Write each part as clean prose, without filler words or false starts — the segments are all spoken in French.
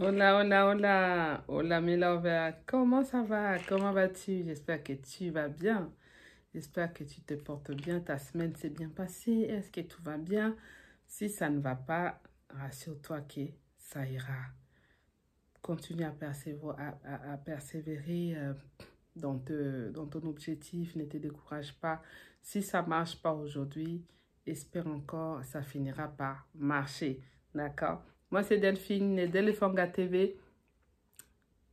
Hola, hola, hola, hola mes lovers, comment ça va? Comment vas-tu? J'espère que tu vas bien. J'espère que tu te portes bien, ta semaine s'est bien passée. Est-ce que tout va bien? Si ça ne va pas, rassure-toi que ça ira. Continue à persévérer, à persévérer dans ton objectif, ne te décourage pas. Si ça ne marche pas aujourd'hui, espère encore, ça finira par marcher. D'accord? Moi, c'est Delphine, d'Elephanga TV.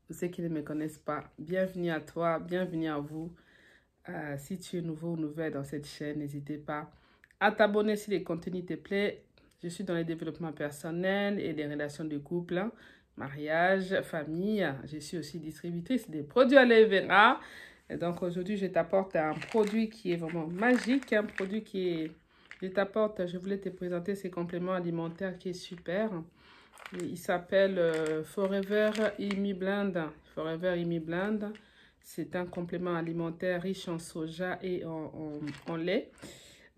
Pour ceux qui ne me connaissent pas, bienvenue à toi, bienvenue à vous. Si tu es nouveau ou nouvelle dans cette chaîne, n'hésitez pas à t'abonner si les contenus te plaisent. Je suis dans le développement personnel et les relations de couple, hein, mariage, famille. Je suis aussi distributrice des produits aloe vera. Et donc aujourd'hui, je t'apporte un produit qui est vraiment magique, un produit qui est... je voulais te présenter ces compléments alimentaires qui est super. Il s'appelle Forever Imi Blend. Forever Imi Blend. C'est un complément alimentaire riche en soja et en lait.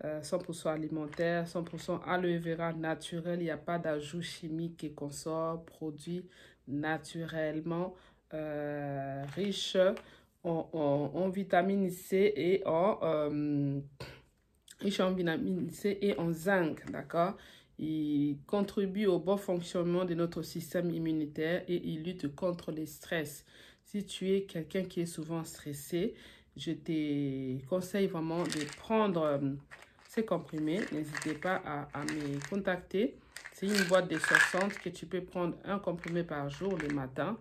100% alimentaire, 100% aloe vera naturel. Il n'y a pas d'ajout chimique qu'on sort. Produit naturellement riche en vitamine C et riche en vitamine C et en zinc, d'accord? Il contribue au bon fonctionnement de notre système immunitaire et il lutte contre le stress. Si tu es quelqu'un qui est souvent stressé, je te conseille vraiment de prendre ces comprimés. N'hésitez pas à me contacter. C'est une boîte de 60 que tu peux prendre un comprimé par jour le matin.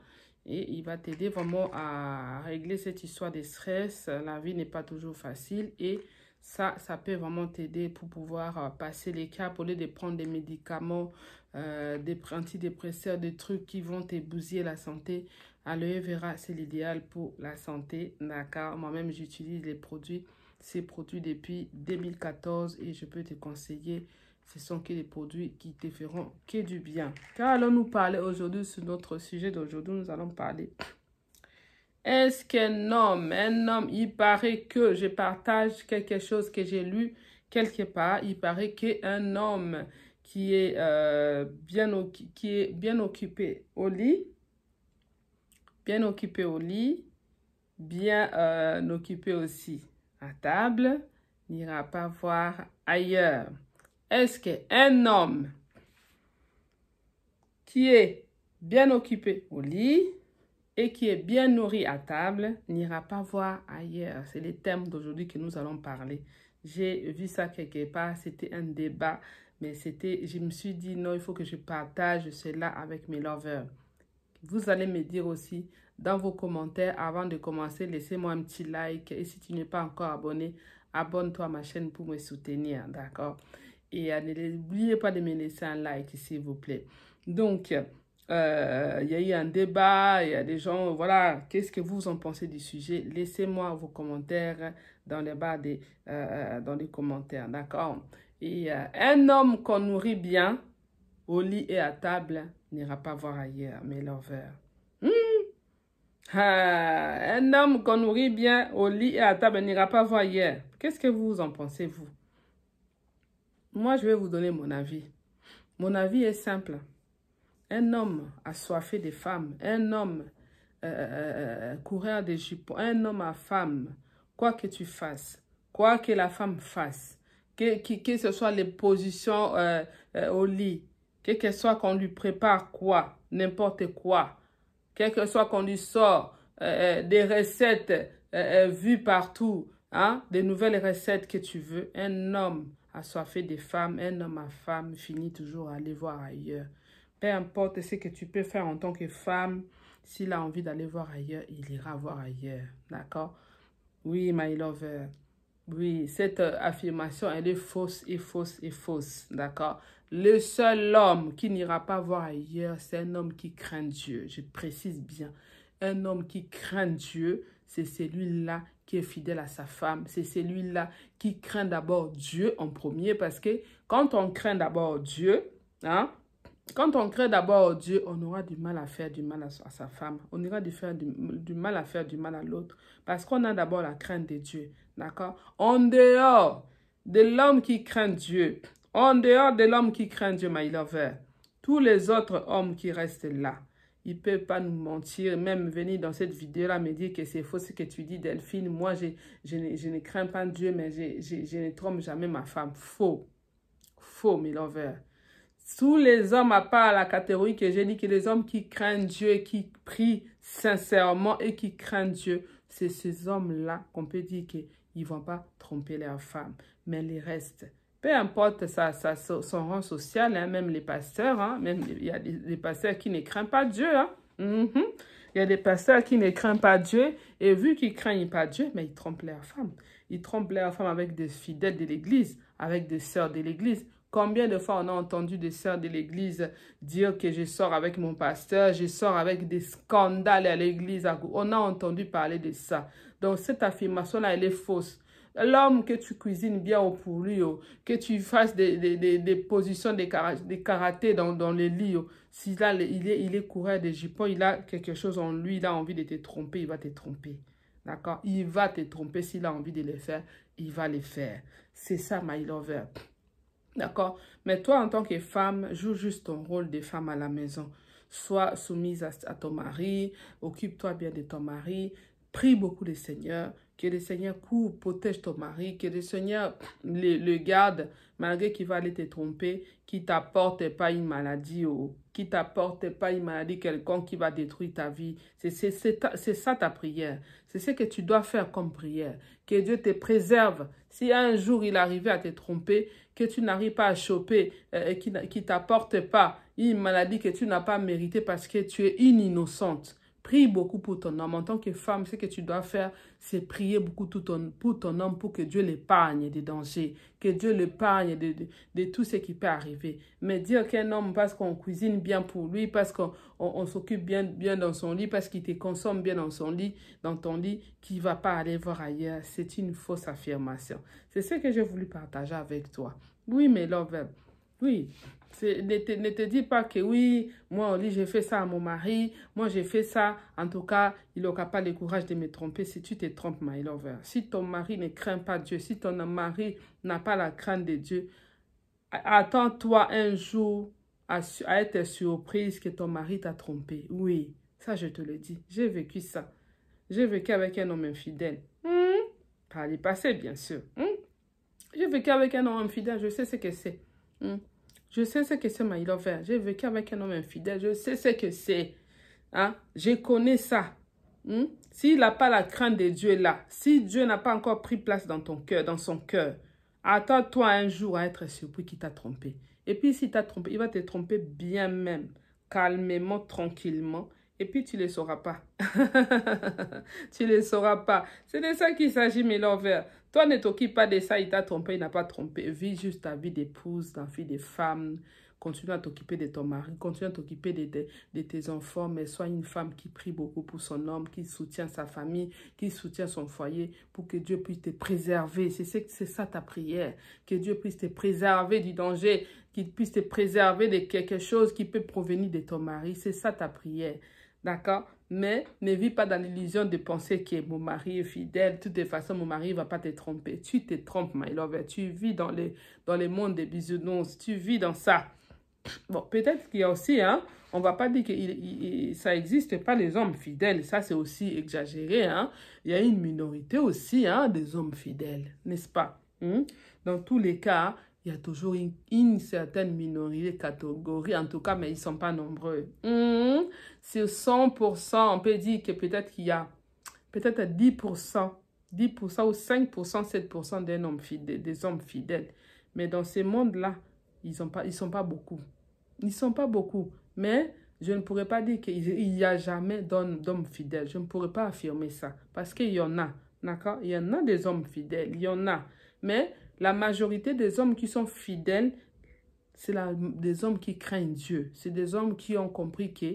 Et il va t'aider vraiment à régler cette histoire de stress. La vie n'est pas toujours facile et ça peut vraiment t'aider pour pouvoir passer les caps au lieu de prendre des médicaments, des antidépresseurs, des trucs qui vont te bousiller la santé. Aloe vera, c'est l'idéal pour la santé. D'accord? Moi-même, j'utilise ces produits depuis 2014 et je peux te conseiller. Ce sont que des produits qui te feront que du bien. Car allons-nous parler aujourd'hui sur notre sujet d'aujourd'hui? Nous allons parler. Est-ce qu'un homme, il paraît que je partage quelque chose que j'ai lu quelque part, il paraît qu'un homme qui est, bien occupé au lit, bien occupé aussi à table, n'ira pas voir ailleurs. Est-ce qu'un homme qui est bien occupé au lit et qui est bien nourri à table n'ira pas voir ailleurs? C'est les thèmes d'aujourd'hui que nous allons parler. J'ai vu ça quelque part, c'était un débat, mais je me suis dit non, il faut que je partage cela avec mes lovers. Vous allez me dire aussi dans vos commentaires, avant de commencer, laissez-moi un petit like. Et si tu n'es pas encore abonné, abonne-toi à ma chaîne pour me soutenir, d'accord? Et n'oubliez pas de me laisser un like, s'il vous plaît. Donc, il y a eu un débat, il y a des gens, voilà, qu'est-ce que vous en pensez du sujet? Laissez-moi vos commentaires dans les barres dans les commentaires, d'accord? Et un homme qu'on nourrit bien, au lit et à table, n'ira pas voir ailleurs, mes lovers. Un homme qu'on nourrit bien, au lit et à table, n'ira pas voir ailleurs. Qu'est-ce que vous en pensez, vous? Moi, je vais vous donner mon avis. Mon avis est simple. Un homme assoiffé de femmes, un homme coureur de jupons, un homme à femme, quoi que tu fasses, quoi que la femme fasse, que ce soit les positions au lit, que soit qu'on lui prépare quoi, n'importe quoi, quel que soit qu'on lui sort des recettes vues partout, hein, des nouvelles recettes que tu veux, un homme assoiffé de femmes, un homme à femme finit toujours à aller voir ailleurs. Peu importe ce que tu peux faire en tant que femme, s'il a envie d'aller voir ailleurs, il ira voir ailleurs. D'accord? Oui, my lover. Oui, cette affirmation, elle est fausse et fausse et fausse. D'accord? Le seul homme qui n'ira pas voir ailleurs, c'est un homme qui craint Dieu. Je précise bien. Un homme qui craint Dieu, c'est celui-là qui est fidèle à sa femme. C'est celui-là qui craint d'abord Dieu en premier. Parce que quand on craint d'abord Dieu, hein, quand on craint d'abord Dieu, on aura du mal à faire du mal à sa femme. On aura du mal à faire du mal à l'autre. Parce qu'on a d'abord la crainte de Dieu. D'accord? En dehors de l'homme qui craint Dieu, my lover, tous les autres hommes qui restent là, il ne peut pas nous mentir, même venir dans cette vidéo-là me dire que c'est faux ce que tu dis, Delphine. Moi, je ne crains pas Dieu, mais je ne trompe jamais ma femme. Faux. Faux, mes lovers. Tous les hommes, à part la catégorie que j'ai dit, que les hommes qui craignent Dieu et qui prient sincèrement et qui craignent Dieu, c'est ces hommes-là qu'on peut dire qu'ils ne vont pas tromper leurs femmes. Mais les restes, peu importe son rang social, hein, même les pasteurs, hein, même il y a des pasteurs qui ne craignent pas Dieu. Hein. Il y a des pasteurs qui ne craignent pas Dieu et vu qu'ils ne craignent pas Dieu, mais ils trompent leurs femmes. Ils trompent leurs femmes avec des fidèles de l'église, avec des sœurs de l'église. Combien de fois on a entendu des sœurs de l'église dire que je sors avec mon pasteur, je sors avec des scandales à l'église. On a entendu parler de ça. Donc cette affirmation-là, elle est fausse. L'homme que tu cuisines bien pour lui, que tu fasses des positions de karaté dans les lits, si là, il est coureur de jupons, il a quelque chose en lui, il a envie de te tromper, il va te tromper. D'accord? Il va te tromper s'il a envie de le faire, il va le faire. C'est ça, my lover. D'accord? Mais toi, en tant que femme, joue juste ton rôle de femme à la maison. Sois soumise à ton mari, occupe-toi bien de ton mari, prie beaucoup le Seigneur, que le Seigneur couvre, protège ton mari, que le Seigneur le garde, malgré qu'il va aller te tromper, qu'il t'apporte pas une maladie ou qu'il t'apporte pas une maladie quelconque qui va détruire ta vie. C'est ça ta prière. C'est ce que tu dois faire comme prière. Que Dieu te préserve. Si un jour il arrivait à te tromper, que tu n'arrives pas à choper, qui t'apporte pas une maladie que tu n'as pas méritée parce que tu es une innocente. Prie beaucoup pour ton homme. En tant que femme, ce que tu dois faire, c'est prier beaucoup pour ton homme pour que Dieu l'épargne des dangers, que Dieu l'épargne de tout ce qui peut arriver. Mais dire qu'un homme, parce qu'on cuisine bien pour lui, parce qu'on s'occupe bien dans son lit, parce qu'il te consomme bien dans ton lit, qu'il ne va pas aller voir ailleurs, c'est une fausse affirmation. C'est ce que j'ai voulu partager avec toi. Oui, mais love, oui. Ne te dis pas que oui, moi, Oli, j'ai fait ça à mon mari, moi, j'ai fait ça. En tout cas, il n'aura pas le courage de me tromper si tu te trompes, my lover. Si ton mari ne craint pas Dieu, si ton mari n'a pas la crainte de Dieu, attends-toi un jour à être surprise que ton mari t'a trompé. Oui, ça, je te le dis. J'ai vécu ça. J'ai vécu avec un homme infidèle. Par le passé, bien sûr. J'ai vécu avec un homme infidèle, je sais ce que c'est. Je sais ce que c'est, my lover. J'ai vécu avec un homme infidèle, je sais ce que c'est. Hein? Je connais ça. S'il n'a pas la crainte de Dieu là, si Dieu n'a pas encore pris place dans ton cœur, dans son cœur, attends-toi un jour à être surpris qu'il t'a trompé. Et puis s'il t'a trompé, il va te tromper bien même, calmement, tranquillement. Et puis, tu ne le sauras pas. Tu ne le sauras pas. C'est de ça qu'il s'agit, mes lovers. Toi, ne t'occupe pas de ça. Il t'a trompé, il n'a pas trompé. Vis juste ta vie d'épouse, ta vie de femme. Continue à t'occuper de ton mari. Continue à t'occuper de tes enfants. Mais sois une femme qui prie beaucoup pour son homme, qui soutient sa famille, qui soutient son foyer pour que Dieu puisse te préserver. C'est ça ta prière. Que Dieu puisse te préserver du danger, qu'il puisse te préserver de quelque chose qui peut provenir de ton mari. C'est ça ta prière. D'accord? Mais ne vis pas dans l'illusion de penser que mon mari est fidèle. De toute façon, mon mari ne va pas te tromper. Tu te trompes, my lover. Tu vis dans les mondes des bisounours. Tu vis dans ça. Bon, peut-être qu'il y a aussi, hein, on ne va pas dire que ça n'existe pas les hommes fidèles. Ça, c'est aussi exagéré. Hein. Il y a une minorité aussi, hein, des hommes fidèles, n'est-ce pas? Dans tous les cas, il y a toujours une certaine minorité, catégorie, en tout cas, mais ils ne sont pas nombreux. Sur 100%, on peut dire que peut-être qu'il y a peut-être 10% ou 5%, 7% des hommes fidèles. Mais dans ce monde-là, ils sont pas beaucoup. Ils ne sont pas beaucoup. Mais je ne pourrais pas dire qu'il n'y a jamais d'hommes fidèles. Je ne pourrais pas affirmer ça. Parce qu'il y en a. D'accord? Il y en a des hommes fidèles. Il y en a. Mais la majorité des hommes qui sont fidèles, c'est des hommes qui craignent Dieu. C'est des hommes qui ont compris que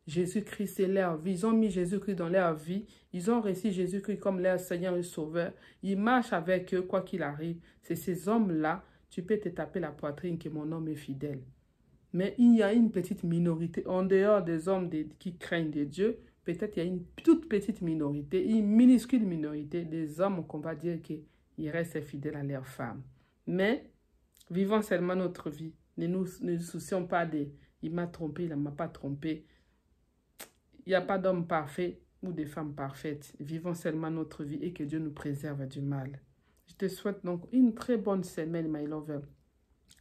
Jésus-Christ, c'est leur vie. Ils ont mis Jésus-Christ dans leur vie. Ils ont reçu Jésus-Christ comme leur Seigneur et Sauveur. Ils marchent avec eux, quoi qu'il arrive. C'est ces hommes-là, tu peux te taper la poitrine que mon homme est fidèle. Mais il y a une petite minorité, en dehors des hommes qui craignent de Dieu, peut-être il y a une toute petite minorité, une minuscule minorité des hommes qu'on va dire qu'ils restent fidèles à leurs femmes. Mais vivons seulement notre vie. Ne nous soucions pas de « il m'a trompé, il ne m'a pas trompé ». Il n'y a pas d'homme parfait ou de femme parfaite. Vivons seulement notre vie et que Dieu nous préserve du mal. Je te souhaite donc une très bonne semaine, my lover.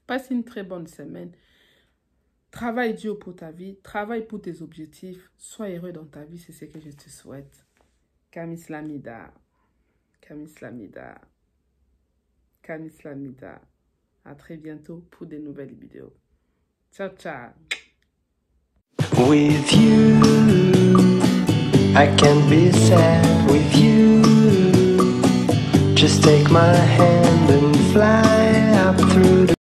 Passe une très bonne semaine. Travaille dur pour ta vie. Travaille pour tes objectifs. Sois heureux dans ta vie. C'est ce que je te souhaite. Kamis Lamida. Kamis Lamida. Kamis Lamida. À très bientôt pour de nouvelles vidéos. Ciao, ciao. With you, I can't be sad with you. Just take my hand and fly up through the